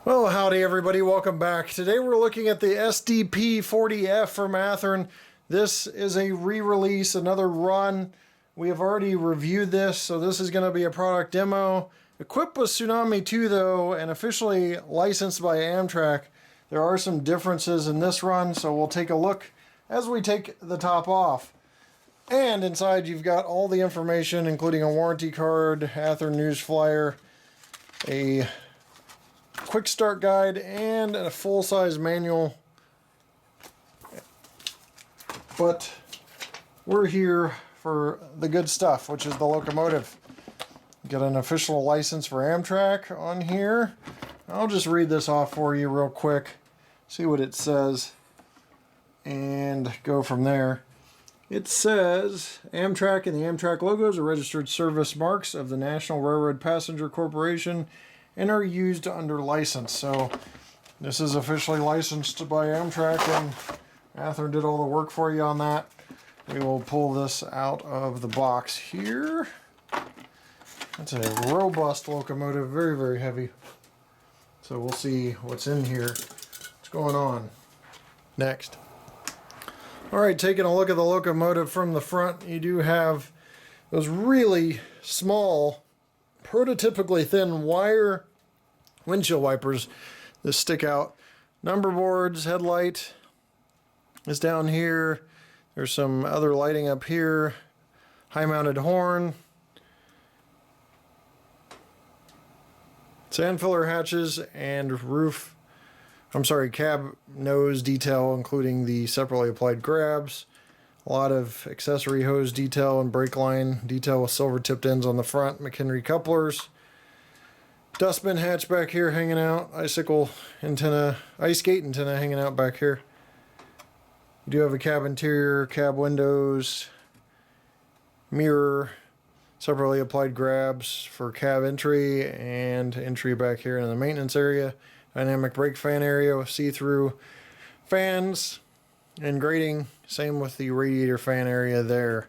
Well, howdy everybody, welcome back. Today we're looking at the SDP40F from Athearn. This is a re-release, another run. We have already reviewed this, so this is going to be a product demo. Equipped with Tsunami 2 though, and officially licensed by Amtrak. There are some differences in this run, so we'll take a look as we take the top off. And inside you've got all the information, including a warranty card, Athearn news flyer, a quick start guide, and a full-size manual. But we're here for the good stuff, which is the locomotive. Got an official license for Amtrak on here. I'll just read this off for you real quick, see what it says, and go from there. It says, Amtrak and the Amtrak logos are registered service marks of the National Railroad Passenger Corporation and are used under license. So this is officially licensed by Amtrak, and Athearn did all the work for you on that. We will pull this out of the box here. It's a robust locomotive, very, very heavy. So we'll see what's in here, what's going on next. Alright, taking a look at the locomotive from the front, you do have those really small, prototypically thin wire windshield wipers that stick out. Number boards, headlight is down here. There's some other lighting up here. High mounted horn. Sand filler hatches and cab nose detail, including the separately applied grabs. A lot of accessory hose detail and brake line detail with silver tipped ends on the front. McHenry couplers. Dustbin hatch back here hanging out. Icicle antenna, ice skate antenna hanging out back here. You do have a cab interior, cab windows, mirror, separately applied grabs for cab entry and entry back here in the maintenance area. Dynamic brake fan area with see-through fans and grating. Same with the radiator fan area there.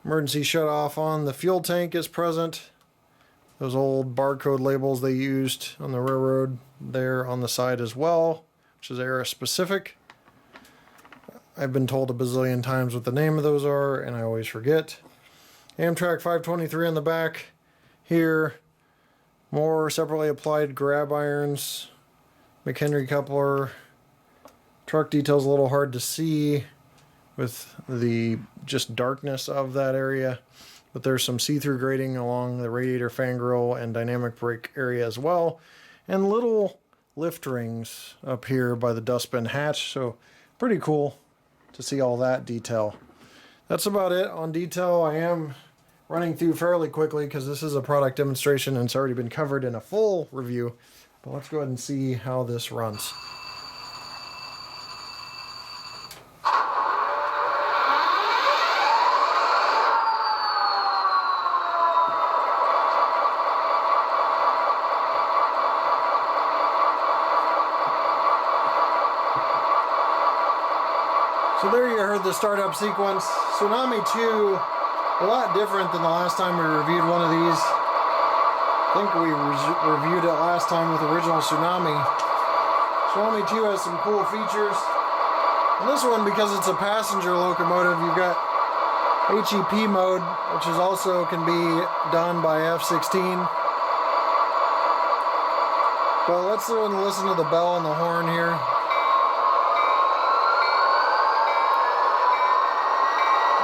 Emergency shut-off on the fuel tank is present. Those old barcode labels they used on the railroad there on the side as well, which is era specific. I've been told a bazillion times what the name of those are, and I always forget. Amtrak 523 on the back here. More separately applied grab irons. McHenry coupler. Truck detail's a little hard to see with the just darkness of that area. But there's some see-through grating along the radiator fan grill and dynamic brake area as well. And little lift rings up here by the dustbin hatch. So pretty cool to see all that detail. That's about it on detail. I am running through fairly quickly because this is a product demonstration and it's already been covered in a full review. But let's go ahead and see how this runs. So there you heard the startup sequence. Tsunami 2, a lot different than the last time we reviewed one of these. I think we reviewed it last time with original Tsunami. Tsunami 2 has some cool features. And this one, because it's a passenger locomotive, you've got HEP mode, which is also can be done by F16. But let's listen to the bell and the horn here.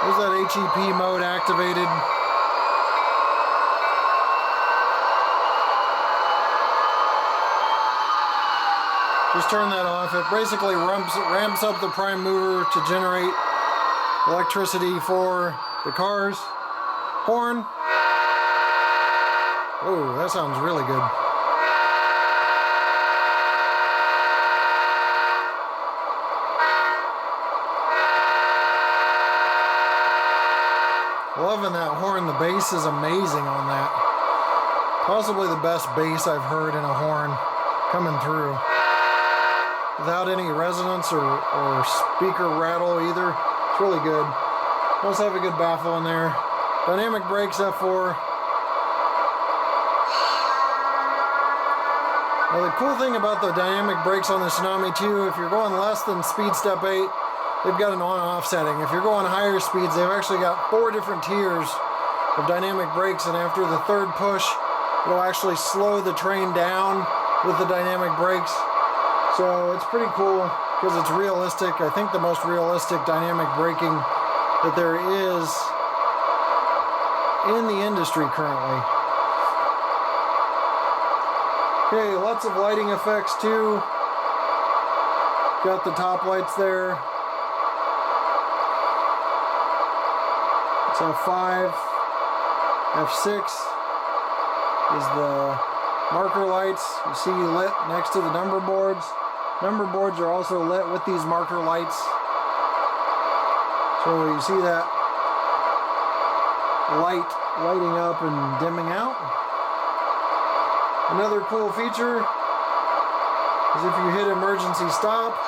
There's that HEP mode activated. Just turn that off. It basically ramps up the prime mover to generate electricity for the cars. Horn. Oh, that sounds really good. Loving that horn. The bass is amazing on that. Possibly the best bass I've heard in a horn coming through. Without any resonance or speaker rattle either. It's really good. Must have a good baffle in there. Dynamic brakes F4. Now the cool thing about the dynamic brakes on the Tsunami 2, if you're going less than speed step 8, they've got an on-off setting. If you're going higher speeds, they've actually got 4 different tiers of dynamic brakes, and after the 3rd push, it'll actually slow the train down with the dynamic brakes. So it's pretty cool because it's realistic. I think the most realistic dynamic braking that there is in the industry currently. Okay, lots of lighting effects too. Got the top lights there. It's F5. F6 is the marker lights. You see lit next to the number boards. Number boards are also lit with these marker lights. So you see that lighting up and dimming out. Another cool feature is if you hit emergency stop,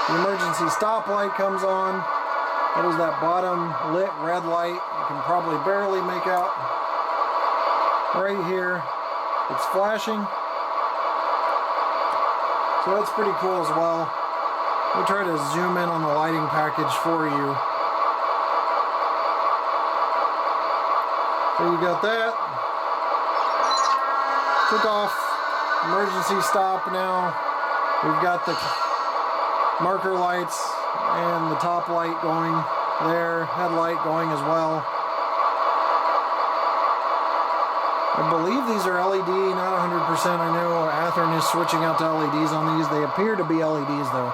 the emergency stop light comes on. That is that bottom lit red light. You can probably barely make out right here. It's flashing. So that's pretty cool as well. Let me try to zoom in on the lighting package for you. So you got that. Took off emergency stop now. We've got the marker lights and the top light going there, headlight going as well. I believe these are LED, not 100%. I know Athearn is switching out to LEDs on these. They appear to be LEDs though.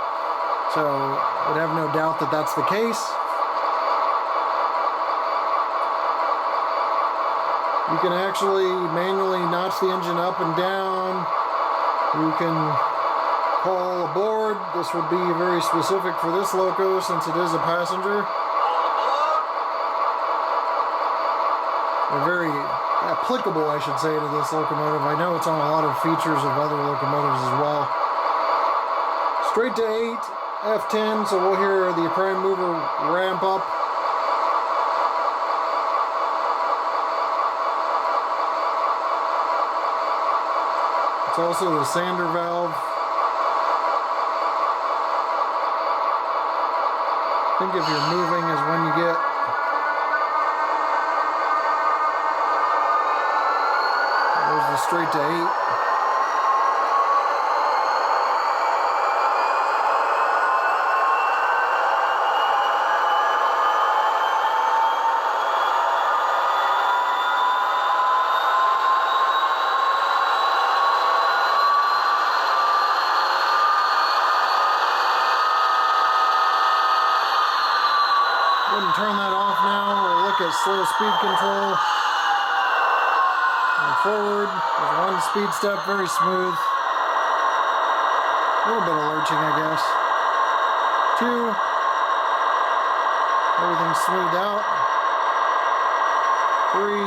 So I would have no doubt that that's the case. You can actually manually notch the engine up and down. You can call aboard. This would be very specific for this loco since it is a passenger. Or very applicable, I should say, to this locomotive. I know it's on a lot of features of other locomotives as well. Straight to 8, F10, so we'll hear the prime mover ramp up. It's also the sander valve. I think if you're moving is when you get there's the straight to 8. Go ahead and turn that off now. We'll look at slow speed control. And forward, there's 1 speed step, very smooth. A little bit of lurching, I guess. 2, everything's smoothed out. 3,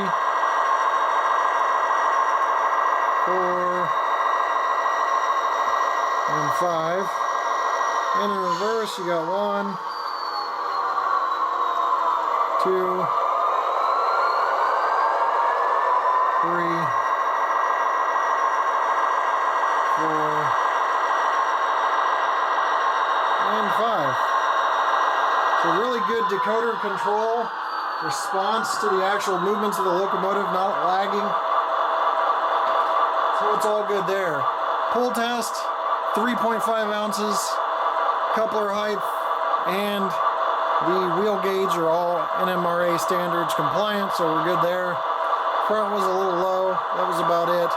4, and 5. And in reverse, you got 1, 2, 3, and 5. So really good decoder control, response to the actual movements of the locomotive, not lagging. So it's all good there. Pull test, 3.5 ounces, coupler height, and the wheel gauge are all NMRA standards compliant, so we're good there. Front was a little low, that was about it.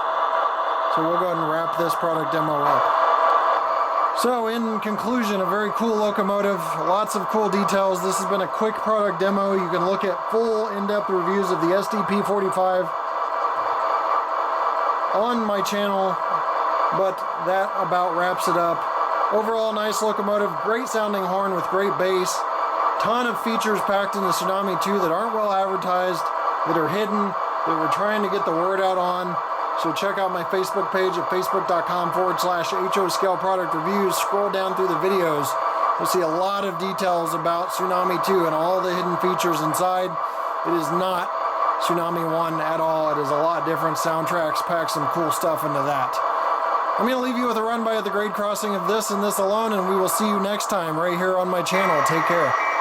So we'll go ahead and wrap this product demo up. So in conclusion, a very cool locomotive, lots of cool details. This has been a quick product demo. You can look at full in-depth reviews of the SDP45 on my channel, but that about wraps it up. Overall, nice locomotive, great sounding horn with great bass. Ton of features packed in the Tsunami 2 that aren't well advertised, that are hidden, that we're trying to get the word out on. So check out my Facebook page at facebook.com/HO Scale Product Reviews. Scroll down through the videos. You'll see a lot of details about Tsunami 2 and all the hidden features inside. It is not Tsunami 1 at all. It is a lot different. Soundtracks pack some cool stuff into that. I'm going to leave you with a run by the grade crossing of this and this alone, and we will see you next time right here on my channel. Take care.